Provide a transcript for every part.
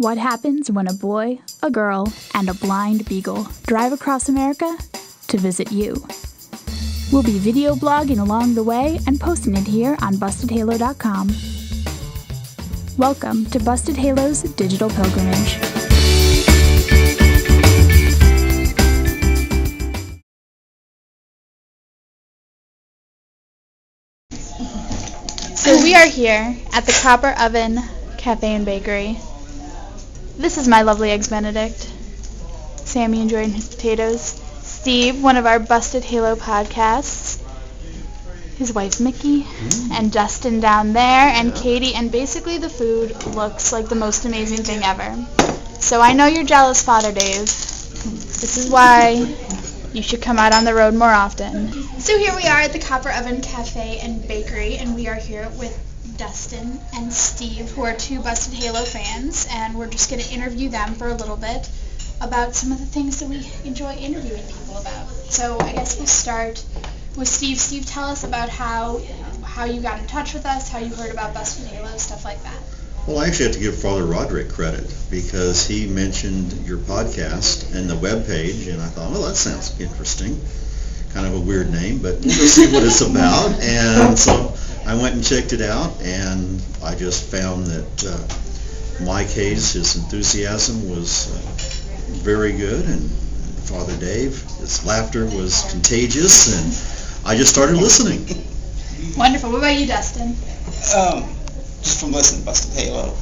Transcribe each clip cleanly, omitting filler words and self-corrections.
What happens when a boy, a girl, and a blind beagle drive across America to visit you? We'll be video blogging along the way and posting it here on BustedHalo.com. Welcome to Busted Halo's Digital Pilgrimage. So we are here at the Copper Oven Cafe and Bakery. This is my lovely Eggs Benedict. Sammy enjoying his potatoes. Steve, one of our Busted Halo podcasts. His wife Mickey. And Dustin down there. And Katie. And basically the food looks like the most amazing thing ever. So I know you're jealous, Father Dave. This is why you should come out on the road more often. So here we are at the Copper Oven Cafe and Bakery, and we are here with Dustin and Steve, who are two Busted Halo fans, and we're just going to interview them for a little bit about some of the things that we enjoy interviewing people about. So I guess we'll start with Steve. Steve, tell us about how you got in touch with us, how you heard about Busted Halo, stuff like that. Well, I actually have to give Father Roderick credit because he mentioned your podcast and the webpage, and I thought, well, that sounds interesting. Kind of a weird name, but we'll see what it's about. And so I went and checked it out, and I just found that Mike Hayes, his enthusiasm was very good, and Father Dave, his laughter was contagious, and I just started listening. Wonderful. What about you, Dustin? Just from listening to Busted Halo.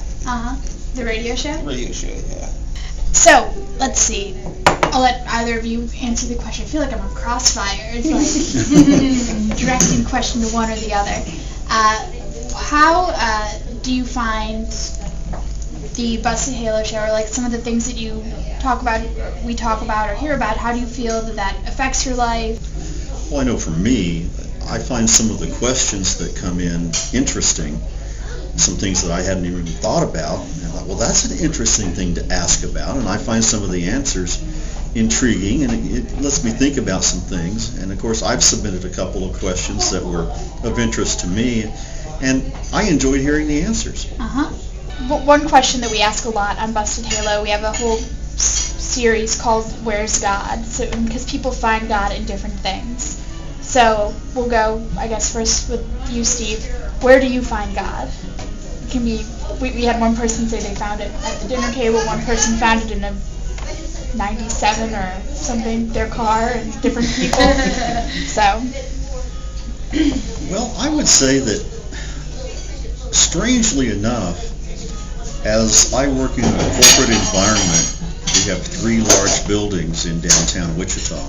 The radio show? Radio show, yeah. So, let's see. I'll let either of you answer the question. I feel like I'm on Crossfire. It's like directing question to one or the other. How do you find the Busted Halo show, or like some of the things that you talk about, we talk about, or hear about? How do you feel that affects your life? Well, I know for me, I find some of the questions that come in interesting. Some things that I hadn't even thought about. And I thought, well, that's an interesting thing to ask about, and I find some of the answers intriguing, and it lets me think about some things. And of course, I've submitted a couple of questions that were of interest to me, and I enjoyed hearing the answers. One question that we ask a lot on Busted Halo, we have a whole series called Where's God? So, because people find God in different things. So we'll go, I guess, first with you, Steve. Where do you find God? It can be, we had one person say they found it at the dinner table, one person found it in a 97 or something, their car, and different people. So. Well, I would say that, strangely enough, as I work in a corporate environment, we have 3 large buildings in downtown Wichita.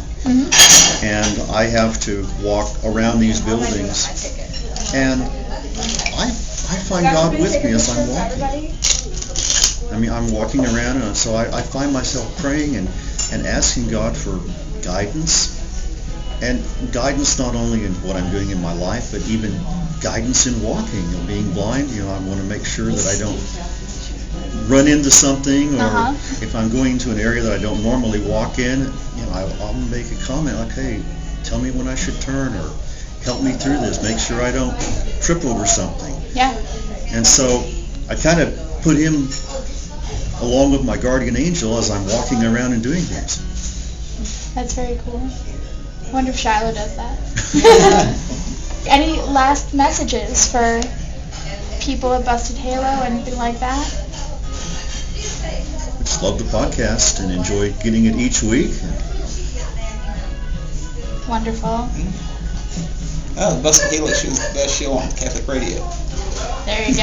And I have to walk around these buildings, and I find God with me as I'm walking. I mean, I'm walking around, and so I find myself praying and asking God for guidance. And guidance not only in what I'm doing in my life, but even guidance in walking. And being blind, I want to make sure that I don't run into something, or if I'm going to an area that I don't normally walk in, I'll make a comment like, hey, tell me when I should turn, or help me through this, make sure I don't trip over something. Yeah. And so I kind of put him along with my guardian angel as I'm walking around and doing things. That's very cool. I wonder if Shiloh does that. Any last messages for people at Busted Halo, anything like that? I just love the podcast and enjoy getting it each week. Wonderful. The Busted Halo show is the best show on Catholic radio. There you go.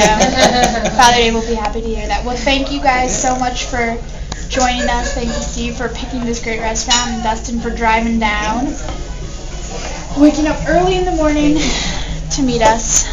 Father Dave will be happy to hear that. Well, thank you guys so much for joining us. Thank you, Steve, for picking this great restaurant, and Dustin for driving down, waking up early in the morning to meet us.